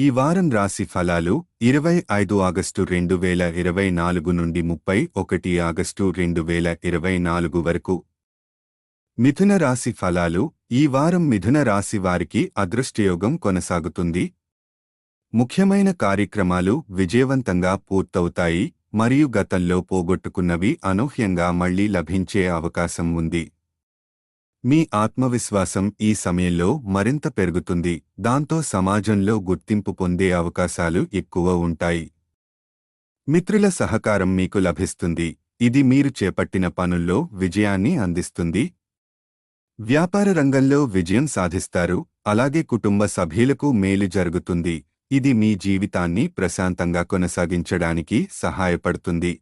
ఈ వారం రాశి ఫలాలు 25 ఆగస్టు 2024 నుండి 31 ఆగస్టు 2024 వరకు. మిథున రాశి ఫలాలు. ఈ వారం మిథున రాశి వారికి అదృష్టయోగం కొనసాగుతుంది. ముఖ్యమైన కార్యక్రమాలు విజయవంతంగా పూర్తవుతాయి మరియు గతంలో పోగొట్టుకున్నవి అనూహ్యంగా మళ్లీ లభించే అవకాశం ఉంది. మీ ఆత్మవిశ్వాసం ఈ సమయంలో మరింత పెరుగుతుంది, దాంతో సమాజంలో గుర్తింపు పొందే అవకాశాలు ఎక్కువ ఉంటాయి. మిత్రుల సహకారం మీకు లభిస్తుంది, ఇది మీరు చేపట్టిన పనుల్లో విజయాన్ని అందిస్తుంది. వ్యాపార రంగంలో విజయం సాధిస్తారు, అలాగే కుటుంబ సభ్యులకు మేలు జరుగుతుంది, ఇది మీ జీవితాన్ని ప్రశాంతంగా కొనసాగించడానికి సహాయపడుతుంది.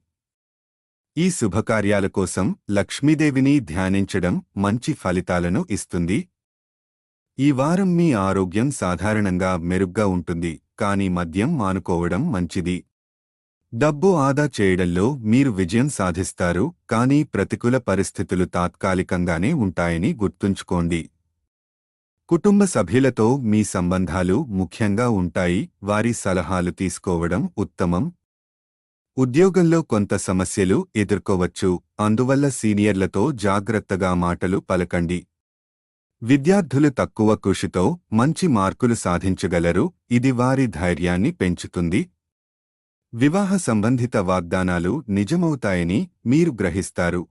ఈ శుభకార్యాల కోసం లక్ష్మీదేవిని ధ్యానించడం మంచి ఫలితాలను ఇస్తుంది. ఈ వారం మీ ఆరోగ్యం సాధారణంగా మెరుగ్గా ఉంటుంది, కానీ మద్యం మానుకోవడం మంచిది. డబ్బు ఆదా చేయడంలో మీరు విజయం సాధిస్తారు, కానీ ప్రతికూల పరిస్థితులు తాత్కాలికంగానే ఉంటాయని గుర్తుంచుకోండి. కుటుంబ సభ్యులతో మీ సంబంధాలు ముఖ్యంగా ఉంటాయి, వారి సలహాలు తీసుకోవడం ఉత్తమం. ఉద్యోగంలో కొంత సమస్యలు ఎదుర్కోవచ్చు, అందువల్ల సీనియర్లతో జాగ్రత్తగా మాటలు పలకండి. విద్యార్థులు తక్కువ కృషితో మంచి మార్కులు సాధించగలరు, ఇది వారి ధైర్యాన్ని పెంచుతుంది. వివాహ సంబంధిత వాగ్దానాలు నిజమవుతాయని మీరు గ్రహిస్తారు.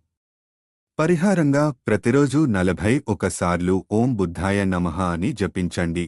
పరిహారంగా ప్రతిరోజు 41 సార్లు ఓం బుద్ధాయ నమః అని జపించండి.